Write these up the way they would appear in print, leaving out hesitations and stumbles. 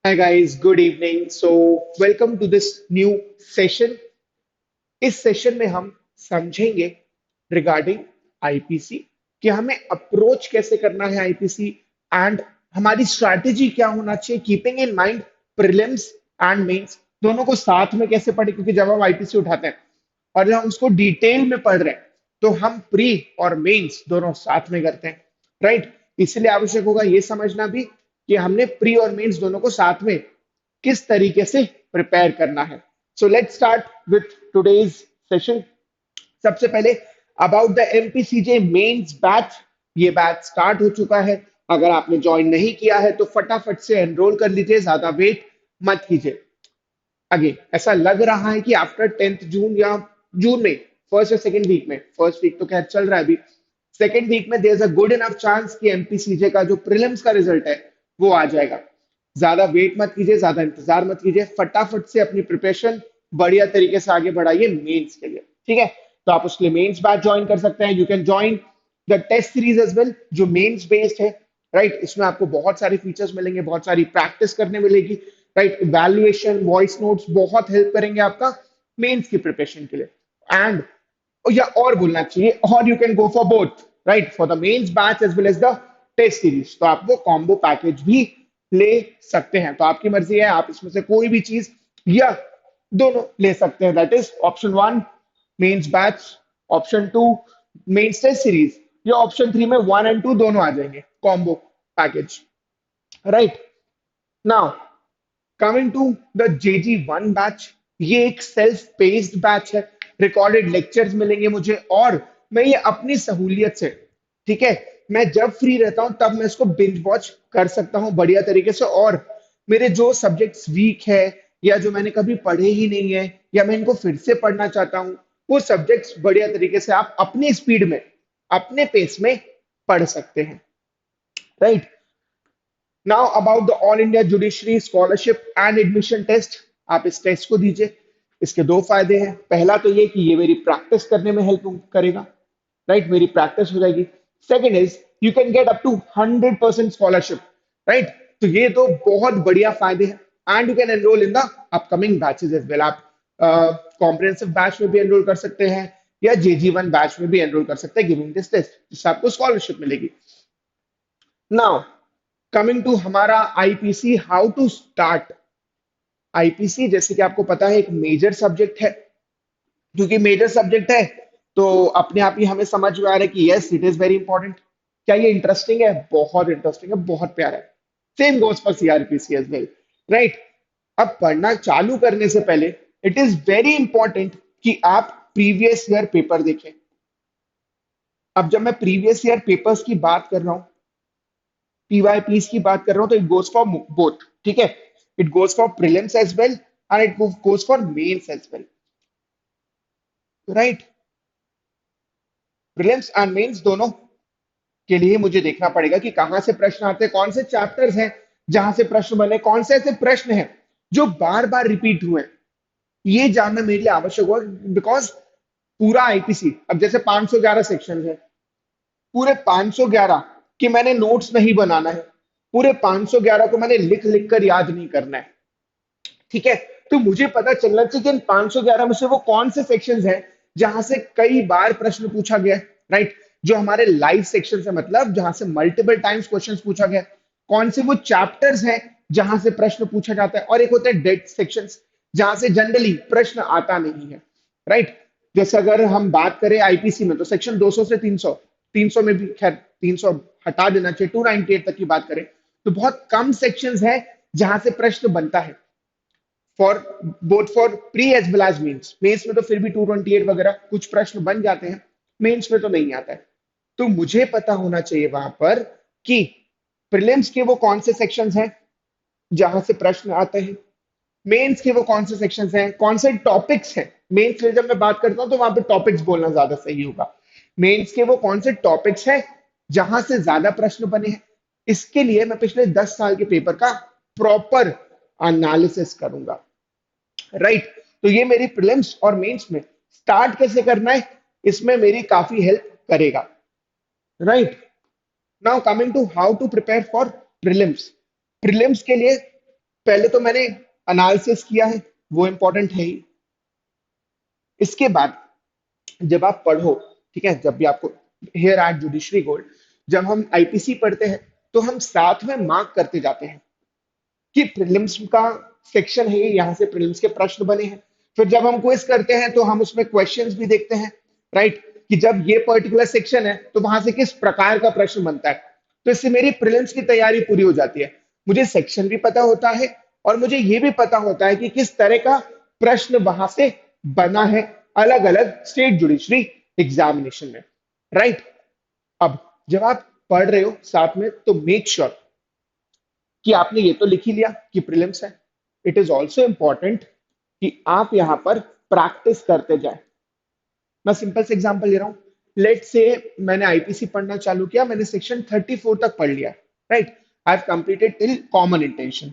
Hi guys, good evening. Welcome to this new session. इस session में हम समझेंगे रिगार्डिंग आईपीसी कि हमें अप्रोच कैसे करना है आईपीसी एंड हमारी स्ट्रैटेजी क्या होना चाहिए keeping in mind prelims and mains दोनों को साथ में कैसे पढ़े क्योंकि जब हम आईपीसी उठाते हैं और जब हम उसको डिटेल में पढ़ रहे हैं तो हम प्री और मेंस दोनों साथ में करते हैं, राइट। इसलिए आवश्यक होगा ये समझना भी कि हमने प्री और मेंस दोनों को साथ में किस तरीके से प्रिपेयर करना है। So let's start with today's session. सबसे पहले अबाउट द एमपीसीजे मेंस बैच, ये बैच स्टार्ट हो चुका है। अगर आपने ज्वाइन नहीं किया है तो फटाफट से एनरोल कर लीजिए, ज्यादा वेट मत कीजिए। अगेन ऐसा लग रहा है कि आफ्टर 10th जून या जून में फर्स्ट या सेकेंड वीक में, फर्स्ट वीक तो खैर चल रहा है अभी, सेकेंड वीक में there is a good enough chance कि एमपीसीजे का जो प्रीलिम्स का रिजल्ट है वो आ जाएगा। ज्यादा वेट मत कीजिए, ज्यादा इंतजार मत कीजिए, फटाफट से अपनी प्रिपरेशन बढ़िया तरीके से आगे बढ़ाइए मेंस के लिए, ठीक है। तो आप उसके लिए मेंस बैच ज्वाइन कर सकते हैं। You can join the test series as well जो मेंस बेस्ड है, राइट। इसमें आपको बहुत सारे फीचर्स मिलेंगे, बहुत सारी प्रैक्टिस करने मिलेगी, राइट। इवैल्यूएशन, वॉइस नोट्स बहुत हेल्प करेंगे आपका मेंस की प्रिपरेशन के लिए। एंड या और बोलना चाहिए, और you can go for both, right, for the mains batch as well as the test series. तो आप वो कॉम्बो पैकेज भी ले सकते हैं, तो आपकी मर्जी है, आप इसमें से कोई भी चीज या दोनों ले सकते हैं। That is option one mains batch, option two mains test series, या ऑप्शन थ्री में वन एंड टू दोनों आ जाएंगे combo package, right. Now coming to the JG1 batch, ये एक सेल्फ पेस्ड बैच है। रिकॉर्डेड लेक्चर्स मिलेंगे मुझे और मैं ये अपनी सहूलियत से, ठीक है, मैं जब फ्री रहता हूं तब मैं इसको बिंज वॉच कर सकता हूं बढ़िया तरीके से। और मेरे जो सब्जेक्ट्स वीक है या जो मैंने कभी पढ़े ही नहीं है या मैं इनको फिर से पढ़ना चाहता हूं, वो सब्जेक्ट्स बढ़िया तरीके से आप अपनी स्पीड में, अपने पेस में पढ़ सकते हैं, right. Now about the all India judiciary scholarship and admission test, आप इस टेस्ट को दीजिए। इसके दो फायदे हैं। पहला तो ये कि ये मेरी प्रैक्टिस करने में हेल्प करेगा, राइट, मेरी प्रैक्टिस हो जाएगी। Second is you can get up to 100% scholarship, right. तो ये तो बहुत बढ़िया फायदे हैं। And you can enrol in the upcoming batches as well. आप कॉम्प्रिहेंसिव बैच में भी एनरोल कर सकते हैं या JG1 बैच में भी एनरोल कर सकते हैं गिविंग दिस टेस्ट, जिससे आपको स्कॉलरशिप मिलेगी। नाउ कमिंग टू हमारा IPC how to start. IPC जैसे कि आपको पता है एक मेजर सब्जेक्ट है। क्योंकि मेजर सब्जेक्ट है तो अपने आप ही हमें समझ में आ रहा है कि yes it is very important. क्या ये इंटरेस्टिंग है? बहुत इंटरेस्टिंग है, बहुत प्यारा है। Same goes for CrPC as well, right. अब पढ़ना चालू करने से पहले इट इज वेरी इंपॉर्टेंट कि आप प्रीवियस ईयर पेपर देखें। अब जब मैं प्रीवियस ईयर पेपर्स की बात कर रहा हूँ, पीवाईपीस की बात कर रहा हूं, तो इट गोज फॉर बोथ, ठीक है। It goes for prelims as well and it goes for mains as well, right. Prelims and mains दोनों के लिए मुझे देखना पड़ेगा कि कहां से प्रश्न आते हैं, कौन से चैप्टर्स हैं जहां से प्रश्न बने, कौन से ऐसे प्रश्न हैं जो बार बार रिपीट हुए हैं। ये जानना मेरे लिए आवश्यक होगा बिकॉज पूरा आईपीसी, अब जैसे 511 सेक्शन है, पूरे 511 के मैंने नोट्स नहीं बनाना है, पूरे 511 को मैंने लिख लिख कर याद नहीं करना है, ठीक है। तो मुझे पता चलना चाहिए कि इन 511 में से वो कौन से सेक्शंस हैं जहां से कई बार प्रश्न पूछा गया है, राइट। जो हमारे लाइव सेक्शन है, मतलब जहां से मल्टीपल टाइम्स क्वेश्चंस पूछा गया है। कौन से वो चैप्टर्स हैं जहां से प्रश्न पूछा जाता है। और एक होता है डेड सेक्शंस जहां से जनरली प्रश्न आता नहीं है, राइट। जैसे अगर हम बात करें आईपीसी में तो सेक्शन 200 से 300, 300 में भी खैर 300 हटा देना चाहिए, 298 तक की बात करें तो बहुत कम सेक्शंस है जहां से प्रश्न बनता है for both for pre as well as mains. Mains में तो फिर भी 228 वगैरह कुछ प्रश्न बन जाते हैं, मेंस में तो नहीं आता है। तो मुझे पता होना चाहिए वहां पर कि प्रीलिम्स के वो कौन से सेक्शंस हैं जहां से प्रश्न आते हैं, मेंस के वो कौन से सेक्शंस हैं, कौन से टॉपिक्स हैं। मेंस के जब मैं बात करता हूं तो वहां पे टॉपिक्स बोलना ज्यादा सही होगा। मेंस के वो कौन से टॉपिक्स हैं जहां से ज्यादा प्रश्न बने हैं। इसके लिए मैं पिछले 10 साल के पेपर का प्रॉपर एनालिसिस करूंगा, राइट। तो ये मेरी प्रीलिम्स और मेंस में स्टार्ट कैसे करना है इसमें मेरी काफी हेल्प करेगा, right. Now coming to how to prepare for prelims. Prelims के लिए पहले तो मैंने एनालिसिस किया है, वो इंपॉर्टेंट है ही। इसके बाद जब आप पढ़ो, ठीक है, जब भी आपको हेयर एट जुडिशरी गोल्ड, जब हम आईपीसी पढ़ते हैं तो हम साथ में मार्क करते जाते हैं कि प्रीलिम्स का सेक्शन है, यहाँ से प्रीलिम्स के प्रश्न बने हैं। फिर जब हम क्विज करते हैं तो हम उसमें क्वेश्चंस भी देखते हैं, राइट, कि जब ये पर्टिकुलर सेक्शन है तो वहां से किस प्रकार का प्रश्न बनता है। तो इससे मेरी प्रीलिम्स की तैयारी पूरी हो जाती है। मुझे सेक्शन भी पता होता है और मुझे ये भी पता होता है कि किस तरह का प्रश्न वहां से बना है अलग अलग स्टेट जुडिशरी एग्जामिनेशन में, राइट। अब जब आप पढ़ रहे हो साथ में तो मेक श्योर कि आपने ये तो लिख ही लिया कि प्रीलिम्स है। इट इज ऑल्सो इंपॉर्टेंट कि आप यहाँ पर प्रैक्टिस करते जाए। मैं सिंपल से एग्जांपल ले रहा हूँ। लेट से मैंने आईपीसी पढ़ना चालू किया, मैंने सेक्शन 34 तक पढ़ लिया, right. I have completed till common intention.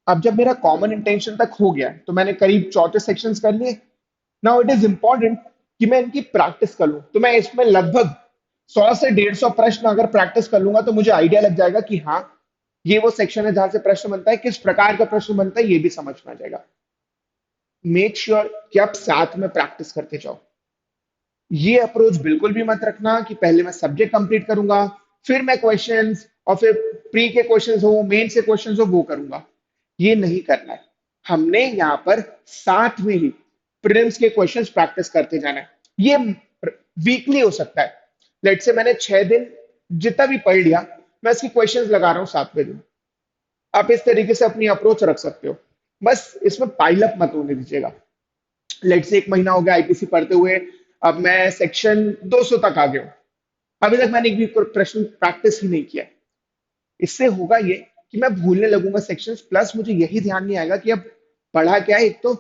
अब जब मेरा कॉमन इंटेंशन तक हो गया तो मैंने करीब 34 सेक्शंस कर लिए। नाउ इट इज इंपॉर्टेंट कि मैं इनकी प्रैक्टिस कर लूं। तो मैं इसमें लगभग 100 से 150 प्रश्न अगर प्रैक्टिस कर लूंगा तो मुझे आइडिया लग जाएगा कि हाँ, ये वो सेक्शन है जहां से प्रश्न बनता है, किस प्रकार का प्रश्न बनता है ये भी समझ में आ जाएगा। मेक श्योर कि आप साथ में प्रैक्टिस करते जाओ। ये अप्रोच बिल्कुल भी मत रखना कि पहले मैं सब्जेक्ट कंप्लीट करूंगा, फिर मैं क्वेश्चंस और फिर प्री के क्वेश्चंस हो, मेन से क्वेश्चंस हो, वो करूंगा। ये नहीं करना है। हमने यहाँ पर साथ में ही प्रीलिम्स के क्वेश्चंस प्रैक्टिस करते जाना है। ये वीकली हो सकता है। लेट से मैंने 6 दिन जितना भी पढ़ लिया, मैं इसके क्वेश्चंस लगा रहा हूँ 7वें दिन। आप इस तरीके से अपनी अप्रोच रख सकते हो। बस इसमें पाइलअप मत होने दीजिएगा। लेट से 1 महीना हो गया आईपीसी पढ़ते हुए, अब मैं सेक्शन 200 तक आ गया हूँ, अभी तक मैंने एक भी प्रश्न प्रैक्टिस ही नहीं किया। इससे होगा ये कि मैं भूलने लगूंगा सेक्शंस, प्लस मुझे यही ध्यान नहीं आएगा कि अब पढ़ा क्या है एक तो,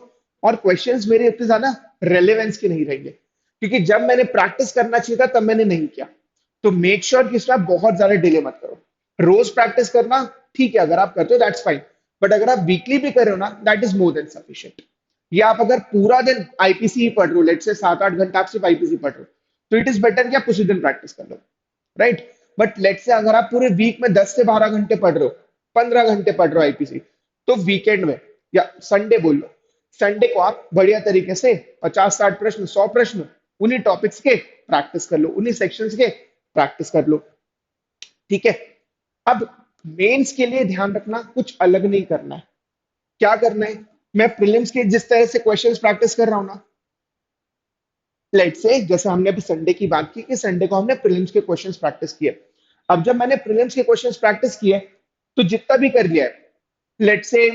और क्वेश्चंस मेरे इतने ज्यादा रेलेवेंस के नहीं रहेंगे, क्योंकि जब मैंने प्रैक्टिस करना चाहिए था तब मैंने नहीं किया। तो मेक श्योर कि इसमें आप बहुत ज्यादा डिले मत करो। रोज प्रैक्टिस करना ठीक है, अगर आप करते हो दैट्स फाइन, बट अगर आप वीकली भी कर रहे हो ना, that is more than sufficient. या आप अगर पूरा दिन आईपीसी ही पढ़ रहे हो, लेट से 7-8 घंटा आप सिर्फ आईपीसी पढ़ रहे हो, तो इट इज बेटर कि आप उसी दिन प्रैक्टिस कर लो, राइट। बट लेट से अगर आप पूरे वीक में 10 से 12 घंटे पढ़ रहे हो, 15 घंटे पढ़ रहे हो आईपीसी, तो वीकेंड में या संडे बोल लो, संडे को आप बढ़िया तरीके से 50-60 प्रश्न, 100 प्रश्न उन्हीं टॉपिक्स के प्रैक्टिस कर लो, उन्हीं सेक्शंस के प्रैक्टिस कर लो, ठीक है। अब मेंस के लिए ध्यान रखना, कुछ अलग नहीं करना है। क्या करना है, मैं प्रीलिम्स के जिस तरह से क्वेश्चंस प्रैक्टिस कर रहा हूं ना, लेट से जैसे हमने अभी संडे की बात की कि संडे को हमने प्रीलिम्स के क्वेश्चंस प्रैक्टिस किए। अब जब मैंने प्रीलिम्स के क्वेश्चंस प्रैक्टिस किए तो जितना भी कर लिया है, लेट से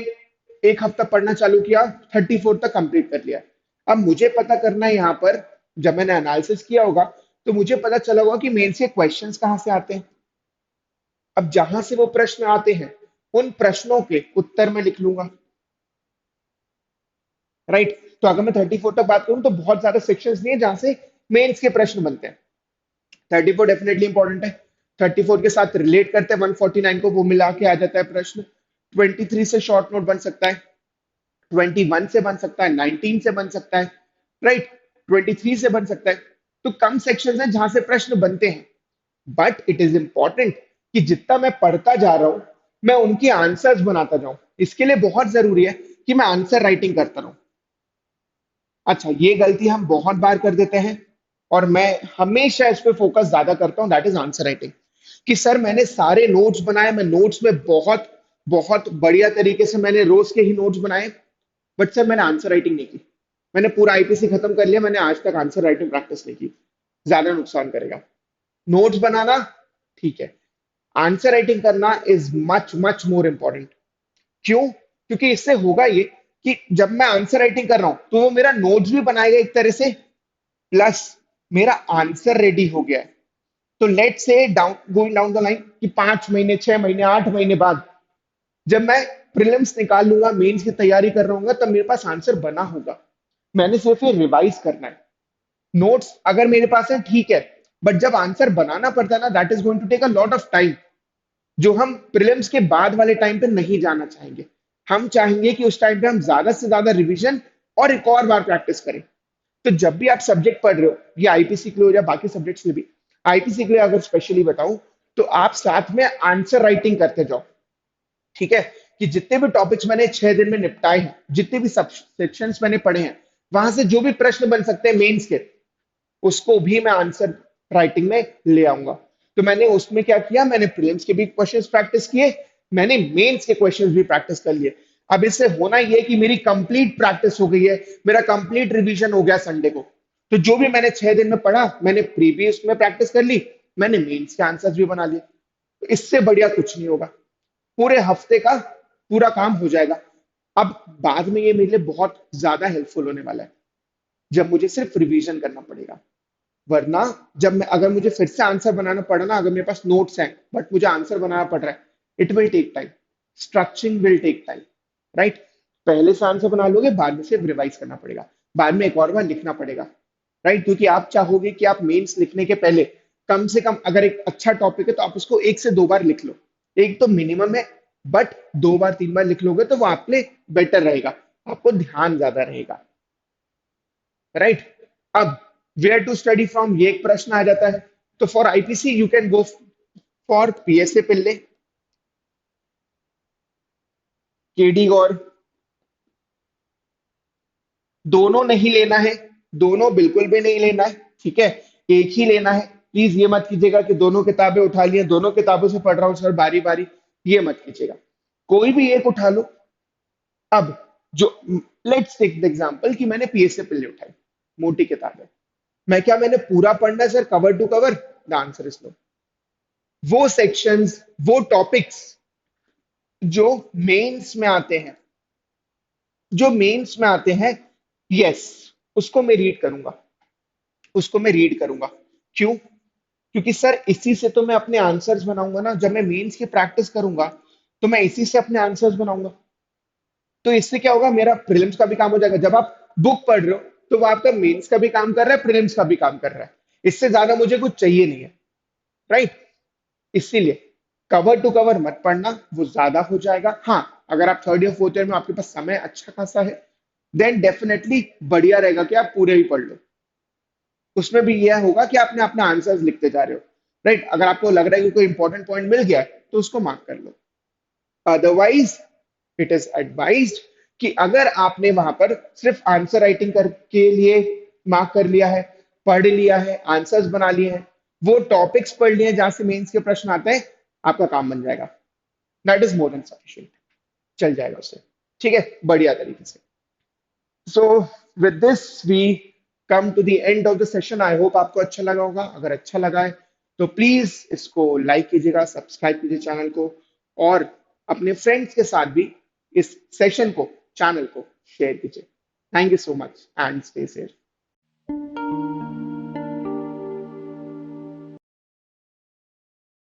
एक हफ्ता पढ़ना चालू किया, 34 तक कंप्लीट कर लिया। अब मुझे पता करना है यहाँ पर, जब मैंने एनालिसिस किया होगा तो मुझे पता चला होगा कि मेंस के क्वेश्चंस कहाँ से आते हैं। अब जहां से वो प्रश्न आते हैं उन प्रश्नों के उत्तर में लिख लूंगा, राइट। तो अगर मैं 34 तक बात करूं तो बहुत ज्यादा सेक्शंस नहीं है जहां से मेंस के प्रश्न बनते हैं। 34 डेफिनेटली इंपॉर्टेंट है। 34 के साथ रिलेट करते हैं 149 को, वो मिला के आ जाता है प्रश्न। 23 से शॉर्ट नोट बन सकता है, 21 से बन सकता है, 19 से बन सकता है, राइट, 23 से बन सकता है। तो कम सेक्शन है जहां से प्रश्न बनते हैं, बट इट इज इंपॉर्टेंट कि जितना मैं पढ़ता जा रहा हूं मैं उनके आंसर्स बनाता जाऊं। इसके लिए बहुत जरूरी है कि मैं आंसर राइटिंग करता रहूं। अच्छा, ये गलती हम बहुत बार कर देते हैं और मैं हमेशा इस पे फोकस ज्यादा करता हूं, दैट इज आंसर राइटिंग। कि सर मैंने सारे नोट्स बनाए, मैं नोट्स में बहुत बहुत बढ़िया तरीके से मैंने रोज के ही नोट्स बनाए, बट सर मैंने आंसर राइटिंग नहीं की। मैंने पूरा आईपीसी खत्म कर लिया, मैंने आज तक आंसर राइटिंग प्रैक्टिस नहीं की। ज्यादा नुकसान करेगा। नोट्स बनाना ठीक है, आंसर राइटिंग करना is much much more important. क्यों? क्योंकि इससे होगा ये कि जब मैं आंसर राइटिंग कर रहा हूं तो वो मेरा नोट्स भी बनाएगा एक तरह से, प्लस मेरा आंसर रेडी हो गया है। तो लेट से down going down the line कि 5 महीने, 6 महीने, 8 महीने बाद जब मैं प्रीलिम्स निकाल लूंगा, मेंस की तैयारी कर रहा हूँ, तब मेरे पास आंसर बना होगा। मैंने सिर्फ ये रिवाइज करना है। नोट्स अगर मेरे पास है ठीक है, बट जब आंसर बनाना पड़ता है ना, that is going to take a lot of time, जो हम प्रीलिम्स के बाद वाले टाइम पे नहीं जाना चाहेंगे। हम चाहेंगे कि उस टाइम पे हम ज्यादा से ज्यादा रिवीजन और एक और बार प्रैक्टिस करें। तो जब भी आप सब्जेक्ट पढ़ रहे हो, ये आईपीसी के लिए हो या बाकी सब्जेक्ट्स के भी, आईपीसी के लिए अगर स्पेशली बताऊं तो आप साथ में आंसर राइटिंग करते जाओ, ठीक है। कि जितने भी टॉपिक्स मैंने 6 दिन में निपटाए हैं, जितने भी सब सेक्शंस मैंने पढ़े हैं, वहां से जो भी प्रश्न बन सकते हैं मेंस के, उसको भी मैं आंसर राइटिंग में ले आऊंगा। तो मैंने उसमें क्या किया, मैंने प्रीलिम्स के भी क्वेश्चंस प्रैक्टिस किए, मैंने मेंस के क्वेश्चंस भी प्रैक्टिस कर लिए। अब इससे होना यह है कि मेरी कंप्लीट प्रैक्टिस हो गई है, मेरा कंप्लीट रिवीजन हो गया संडे को। तो जो भी मैंने 6 दिन में पढ़ा, मैंने प्रीवियस में प्रैक्टिस कर ली, मैंने मेंस के आंसर्स भी बना लिए। तो इससे बढ़िया कुछ नहीं होगा, पूरे हफ्ते का पूरा काम हो जाएगा। अब बाद में ये मेरे लिए बहुत ज्यादा हेल्पफुल होने वाला है, जब मुझे सिर्फ रिवीजन करना पड़ेगा। वरना जब मैं, अगर मुझे फिर से आंसर बनाना पड़ा ना, अगर मेरे पास नोट्स हैं बट मुझे आंसर बनाना पड़ रहा है, it will take time, structuring will take time, right. पहले से आंसर बना लोगे, बाद में सिर्फ रिवाइज करना पड़ेगा, बाद में एक और बार लिखना पड़ेगा, राइट। क्योंकि आप चाहोगे कि आप मेंस लिखने के पहले कम से कम, अगर एक अच्छा टॉपिक है तो आप उसको 1 से 2 बार लिख लो, एक तो मिनिमम है, बट 2 बार 3 बार लिख लोगे तो वो आप लिए बेटर रहेगा, आपको ध्यान ज्यादा रहेगा, राइट। अब वेयर टू स्टडी फ्रॉम, ये एक प्रश्न आ जाता है। तो for IPC you can go for PSA Pillai, KD Gaur, दोनों नहीं लेना है, दोनों बिल्कुल भी नहीं लेना है, ठीक है, एक ही लेना है। प्लीज ये मत कीजिएगा कि दोनों किताबें उठा लिए, दोनों किताबों से पढ़ रहा हूँ सर बारी बारी, ये मत कीजिएगा, कोई भी एक उठा लो। अब जो, लेट्स टेक द एग्जांपल कि मैंने पीएसए पिल्ले उठाई, मोटी किताब है, मैं क्या, मैंने पूरा पढ़ना है sir cover to cover? The answer is no. वो सेक्शंस, वो टॉपिक्स जो मेंस में आते हैं, जो मेंस में आते हैं, यस, उसको मैं रीड करूंगा, उसको मैं रीड करूंगा। क्यों? क्योंकि सर इसी से तो मैं अपने आंसर्स बनाऊंगा ना, जब मैं मेंस की प्रैक्टिस करूंगा तो मैं इसी से अपने आंसर्स बनाऊंगा। तो इससे क्या होगा, मेरा प्रीलिम्स का भी काम हो जाएगा। जब आप बुक पढ़ रहे हो तो वो आपका मेंस का भी काम कर रहा है, प्रीलिम्स का भी काम कर रहा है, इससे ज्यादा मुझे कुछ चाहिए नहीं है, राइट। इसीलिए कवर टू कवर मत पढ़ना, वो ज्यादा हो जाएगा। हाँ, अगर आप थर्ड ईयर फोर्थ ईयर में आपके पास समय अच्छा खासा है, देन डेफिनेटली बढ़िया रहेगा कि आप पूरे ही पढ़ लो। उसमें भी यह होगा कि आपने अपना आंसर्स लिखते जा रहे हो, राइट। अगर आपको लग रहा है कि कोई इंपॉर्टेंट पॉइंट मिल गया है तो उसको मार्क कर लो। अदरवाइज इट इज एडवाइज्ड कि अगर आपने वहां पर सिर्फ आंसर राइटिंग करके लिए मार्क कर लिया है, पढ़ लिया है, आंसर्स बना लिए हैं, वो टॉपिक्स पढ़ लिए हैं जहां से मेंस के प्रश्न आते हैं, आपका काम बन जाएगा, that is more than sufficient, चल जाएगा उससे, ठीक है, बढ़िया तरीके से। So with this we come to the end of the session. I hope आपको अच्छा लगा होगा, अगर अच्छा लगा है तो प्लीज इसको लाइक कीजिएगा, सब्सक्राइब कीजिए चैनल को, और अपने फ्रेंड्स के साथ भी इस सेशन को, चैनल को शेयर कीजिए। Thank you so much and stay safe.